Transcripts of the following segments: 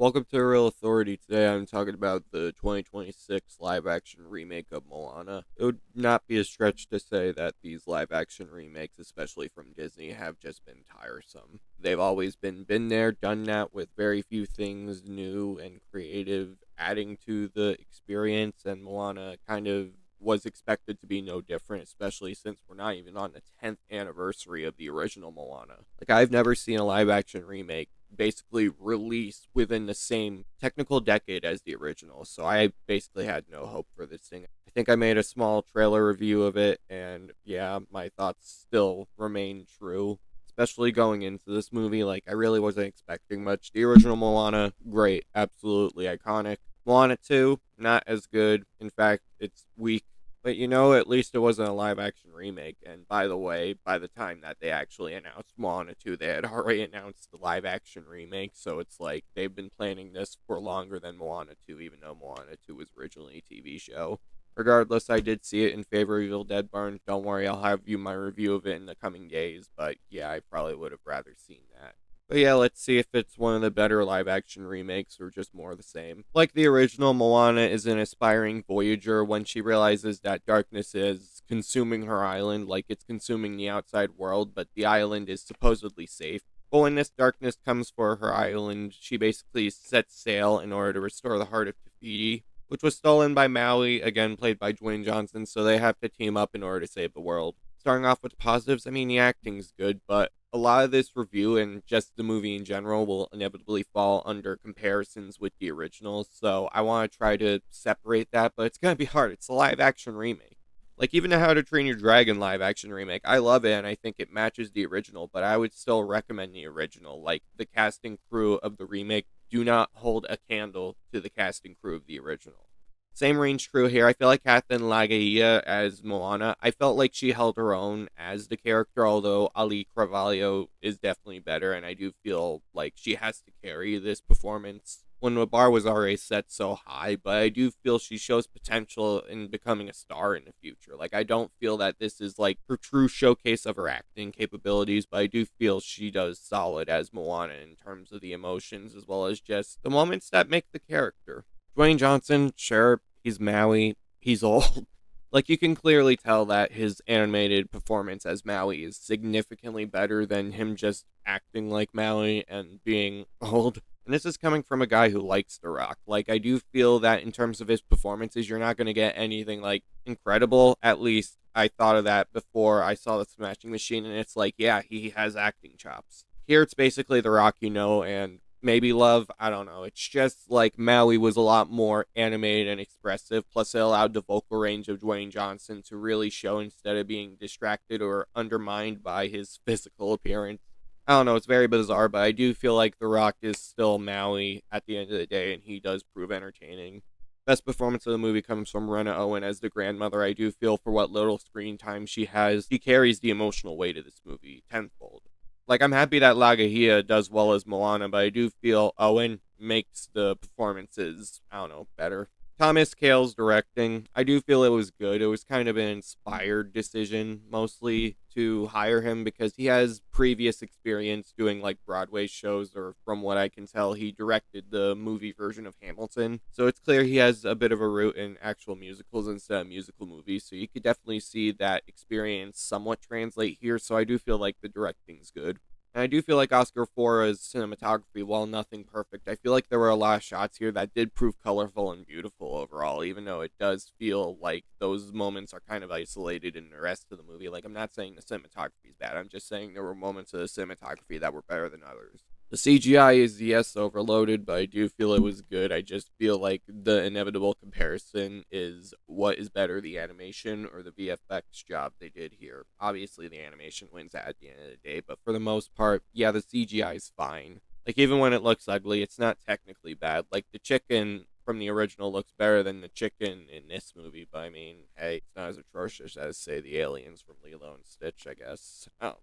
Welcome to Real Authority. Today I'm talking about the 2026 live action remake of Moana. It would not be a stretch to say that these live action remakes, especially from Disney, have just been tiresome. They've always been there, done that with very few things new and creative adding to the experience, and Moana kind of was expected to be no different, especially since we're not even on the 10th anniversary of the original Moana. Like, I've never seen a live action remake basically released within the same technical decade as the original, so I basically had no hope for this thing. I think I made a small trailer review of it, and yeah, my thoughts still remain true. Especially going into this movie, like, I really wasn't expecting much. The original Moana, great, absolutely iconic. Moana 2, not as good. In fact, it's weak. But at least it wasn't a live action remake. And by the way, by the time that they actually announced Moana 2, they had already announced the live action remake. So it's like they've been planning this for longer than Moana 2, even though Moana 2 was originally a TV show. Regardless, I did see it in favor of Evil Dead Barn. Don't worry, I'll have you my review of it in the coming days. But yeah, I probably would have rather seen that. But yeah, let's see if it's one of the better live action remakes or just more of the same. Like the original, Moana is an aspiring voyager when she realizes that darkness is consuming her island, like it's consuming the outside world, but the island is supposedly safe. But when this darkness comes for her island, she basically sets sail in order to restore the heart of Tafiti, which was stolen by Maui, again played by Dwayne Johnson, so they have to team up in order to save the world. Starting off with the positives, I mean, the acting's good, but a lot of this review and just the movie in general will inevitably fall under comparisons with the original, so I want to try to separate that, but it's going to be hard. It's a live action remake. Like, even the How to Train Your Dragon live action remake, I love it and I think it matches the original, but I would still recommend the original. Like, the cast and crew of the remake do not hold a candle to the cast and crew of the original. Same range true here. I feel like Kathleen Lagaia as Moana. I felt like she held her own as the character, although Ali Carvalho is definitely better, and I do feel like she has to carry this performance when the bar was already set so high, but I do feel she shows potential in becoming a star in the future. Like, I don't feel that this is like her true showcase of her acting capabilities, but I do feel she does solid as Moana in terms of the emotions as well as just the moments that make the character. Dwayne Johnson, sure, he's Maui. He's old. Like, you can clearly tell that his animated performance as Maui is significantly better than him just acting like Maui and being old. And this is coming from a guy who likes The Rock. Like, I do feel that in terms of his performances, you're not going to get anything, like, incredible. At least I thought of that before I saw The Smashing Machine, and it's like, yeah, he has acting chops. Here it's basically The Rock, and maybe Love. I don't know. It's just like Maui was a lot more animated and expressive. Plus, it allowed the vocal range of Dwayne Johnson to really show instead of being distracted or undermined by his physical appearance. I don't know. It's very bizarre, but I do feel like The Rock is still Maui at the end of the day, and he does prove entertaining. Best performance of the movie comes from Rena Owen as the grandmother. I do feel for what little screen time she has, she carries the emotional weight of this movie tenfold. Like, I'm happy that Lagahia does well as Moana, but I do feel Owen makes the performances, I don't know, better. Thomas Kail's directing, I do feel it was good. It was kind of an inspired decision, mostly, to hire him because he has previous experience doing, like, Broadway shows, or from what I can tell, he directed the movie version of Hamilton. So it's clear he has a bit of a root in actual musicals instead of musical movies, so you could definitely see that experience somewhat translate here, so I do feel like the directing's good. And I do feel like Oscar Fora's cinematography, while nothing perfect, I feel like there were a lot of shots here that did prove colorful and beautiful overall, even though it does feel like those moments are kind of isolated in the rest of the movie. Like, I'm not saying the cinematography is bad, I'm just saying there were moments of the cinematography that were better than others. The CGI is, yes, overloaded, but I do feel it was good. I just feel like the inevitable comparison is what is better, the animation or the VFX job they did here. Obviously, the animation wins at the end of the day, but for the most part, yeah, the CGI is fine. Like, even when it looks ugly, it's not technically bad. Like, the chicken from the original looks better than the chicken in this movie, but I mean, hey, it's not as atrocious as, say, the aliens from Lilo and Stitch, I guess. I don't know.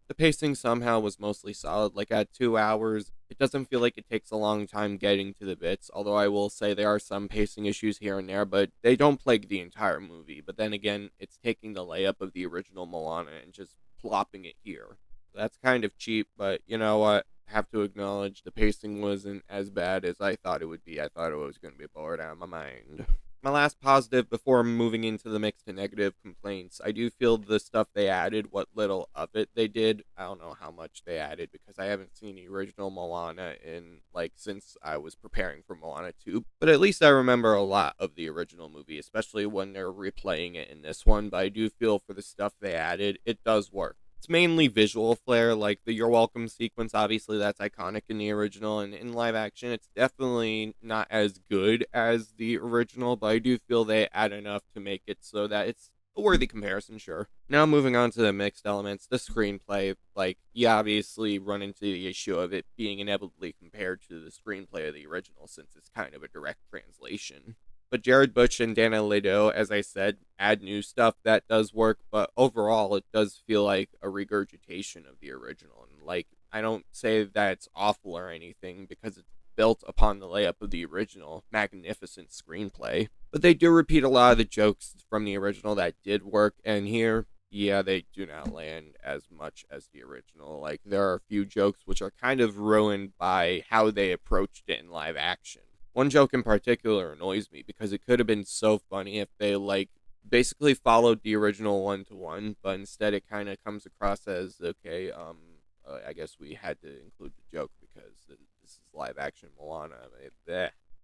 The pacing somehow was mostly solid. Like, at 2 hours, it doesn't feel like it takes a long time getting to the bits, although I will say there are some pacing issues here and there, but they don't plague the entire movie. But then again, it's taking the layup of the original Moana and just plopping it here. That's kind of cheap, but you know what? have to acknowledge the pacing wasn't as bad as I thought it would be. I thought it was going to be bored out of my mind. My last positive before moving into the mixed to negative complaints, I do feel the stuff they added, what little of it they did, I don't know how much they added because I haven't seen the original Moana in, like, since I was preparing for Moana 2, but at least I remember a lot of the original movie, especially when they're replaying it in this one, but I do feel for the stuff they added, it does work. It's mainly visual flair, like the You're Welcome sequence, obviously that's iconic in the original, and in live action, it's definitely not as good as the original, but I do feel they add enough to make it so that it's a worthy comparison, sure. Now moving on to the mixed elements, the screenplay, like, you obviously run into the issue of it being inevitably compared to the screenplay of the original, since it's kind of a direct translation. But Jared Bush and Dana Ledo, as I said, add new stuff that does work, but overall it does feel like a regurgitation of the original. And like, I don't say that it's awful or anything because it's built upon the layup of the original magnificent screenplay. But they do repeat a lot of the jokes from the original that did work, and here, yeah, they do not land as much as the original. Like, there are a few jokes which are kind of ruined by how they approached it in live action. One joke in particular annoys me because it could have been so funny if they, like, basically followed the original one to one, but instead it kind of comes across as, okay, I guess we had to include the joke because this is live action Moana.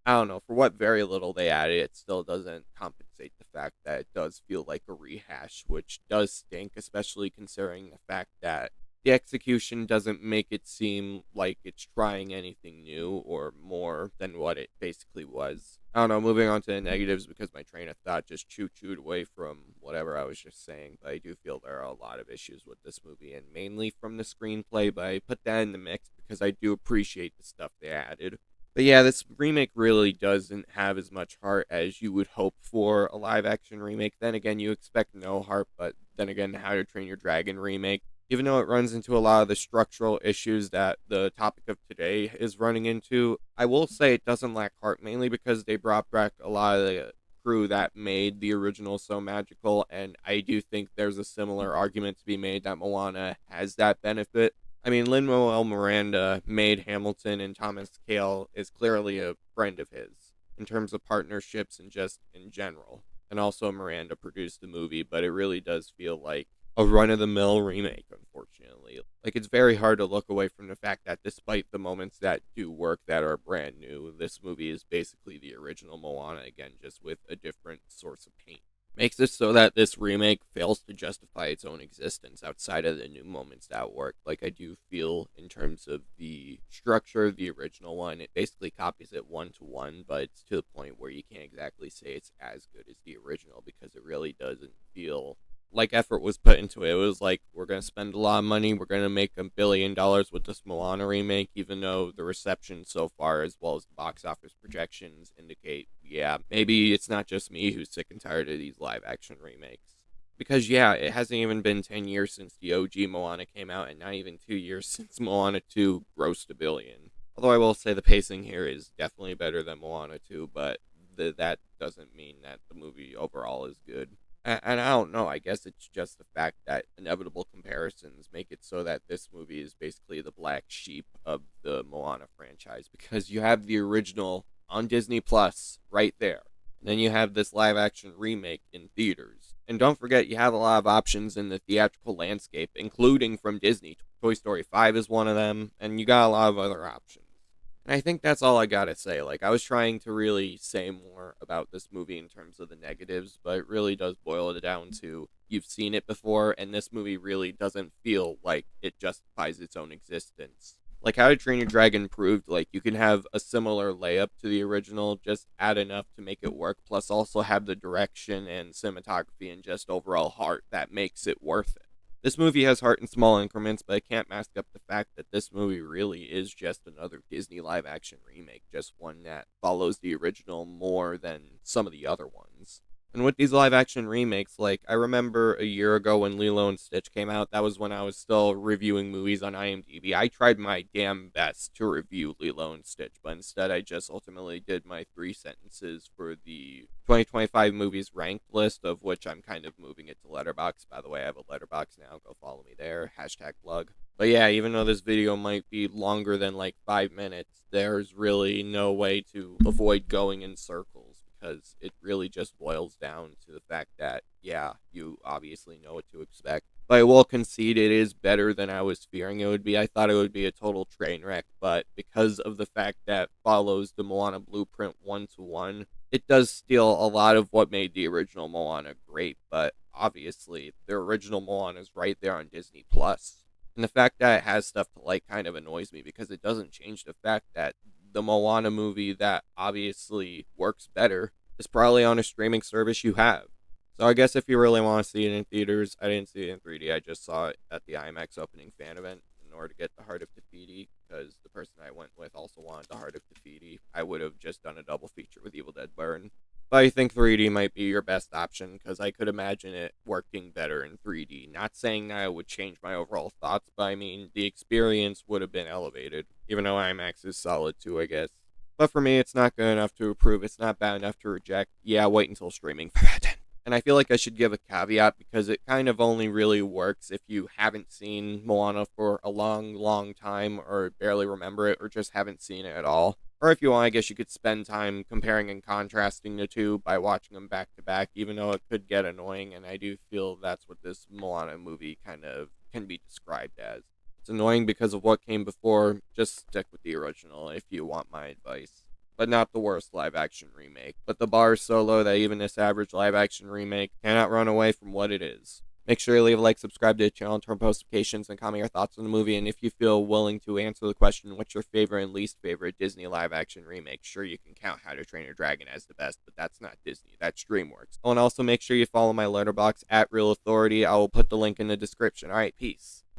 I don't know. For what very little they added, it still doesn't compensate the fact that it does feel like a rehash, which does stink, especially considering the fact that the execution doesn't make it seem like it's trying anything new or more than what it basically was. I don't know, moving on to the negatives because my train of thought just chewed away from whatever I was just saying, but I do feel there are a lot of issues with this movie, and mainly from the screenplay, but I put that in the mix because I do appreciate the stuff they added. But yeah, this remake really doesn't have as much heart as you would hope for a live action remake. Then again, you expect no heart, but then again, How to Train Your Dragon remake, even though it runs into a lot of the structural issues that the topic of today is running into, I will say it doesn't lack heart, mainly because they brought back a lot of the crew that made the original so magical, and I do think there's a similar argument to be made that Moana has that benefit. I mean, Lin-Manuel Miranda made Hamilton, and Thomas Kail is clearly a friend of his in terms of partnerships and just in general. And also Miranda produced the movie, but it really does feel like a run-of-the-mill remake, unfortunately. Like, it's very hard to look away from the fact that despite the moments that do work that are brand new, this movie is basically the original Moana again, just with a different source of paint. Makes it so that this remake fails to justify its own existence outside of the new moments that work. Like, I do feel in terms of the structure of the original one, it basically copies it one to one, but it's to the point where you can't exactly say it's as good as the original because it really doesn't feel like effort was put into it. It was like, we're going to spend a lot of money, we're going to make $1 billion with this Moana remake, even though the reception so far, as well as the box office projections, indicate, yeah, maybe it's not just me who's sick and tired of these live action remakes. Because, yeah, it hasn't even been 10 years since the OG Moana came out, and not even 2 years since Moana 2 grossed $1 billion. Although I will say the pacing here is definitely better than Moana 2, but that doesn't mean that the movie overall is good. And I don't know, I guess it's just the fact that inevitable comparisons make it so that this movie is basically the black sheep of the Moana franchise, because you have the original on Disney Plus right there. And then you have this live action remake in theaters. And don't forget, you have a lot of options in the theatrical landscape, including from Disney. Toy Story 5 is one of them, and you got a lot of other options. And I think that's all I gotta say. Like, I was trying to really say more about this movie in terms of the negatives, but it really does boil it down to you've seen it before, and this movie really doesn't feel like it justifies its own existence. Like How to Train Your Dragon proved, like, you can have a similar layup to the original, just add enough to make it work, plus also have the direction and cinematography and just overall heart that makes it worth it. This movie has heart in small increments, but I can't mask up the fact that this movie really is just another Disney live action remake, just one that follows the original more than some of the other ones. And with these live action remakes, like, I remember a year ago when Lilo and Stitch came out, that was when I was still reviewing movies on IMDb. I tried my damn best to review Lilo and Stitch, but instead I just ultimately did my 3 sentences for the 2025 movies ranked list, of which I'm kind of moving it to Letterboxd. By the way, I have a Letterboxd now. Go follow me there. Hashtag plug. But yeah, even though this video might be longer than like 5 minutes, there's really no way to avoid going in circles because it really just boils down to the fact that, yeah, you obviously know what to expect. But I will concede it is better than I was fearing it would be. I thought it would be a total train wreck, but because of the fact that follows the Moana blueprint one to one, it does steal a lot of what made the original Moana great. But obviously, the original Moana is right there on Disney Plus. And the fact that it has stuff to like kind of annoys me because it doesn't change the fact that the Moana movie that obviously works better is probably on a streaming service you have. So I guess if you really want to see it in theaters, I didn't see it in 3D. I just saw it at the IMAX opening fan event in order to get the Heart of Tafiti because the person I went with also wanted the Heart of Tafiti. I would have just done a double feature with Evil Dead Burn. But I think 3D might be your best option because I could imagine it working better in 3D. Not saying that it would change my overall thoughts, but I mean, the experience would have been elevated, even though IMAX is solid too, I guess. But for me, it's not good enough to approve. It's not bad enough to reject. Yeah, wait until streaming for that then. And I feel like I should give a caveat because it kind of only really works if you haven't seen Moana for a long, long time or barely remember it or just haven't seen it at all. Or if you want, I guess you could spend time comparing and contrasting the two by watching them back to back, even though it could get annoying. And I do feel that's what this Moana movie kind of can be described as. It's annoying because of what came before. Just stick with the original if you want my advice. But not the worst live action remake. But the bar is so low that even this average live action remake cannot run away from what it is. Make sure you leave a like, subscribe to the channel, turn post notifications, and comment your thoughts on the movie. And if you feel willing to answer the question, what's your favorite and least favorite Disney live action remake? Sure, you can count How to Train Your Dragon as the best, but that's not Disney. That's DreamWorks. Oh, and also make sure you follow my Letterboxd at Real Authority. I will put the link in the description. All right, peace.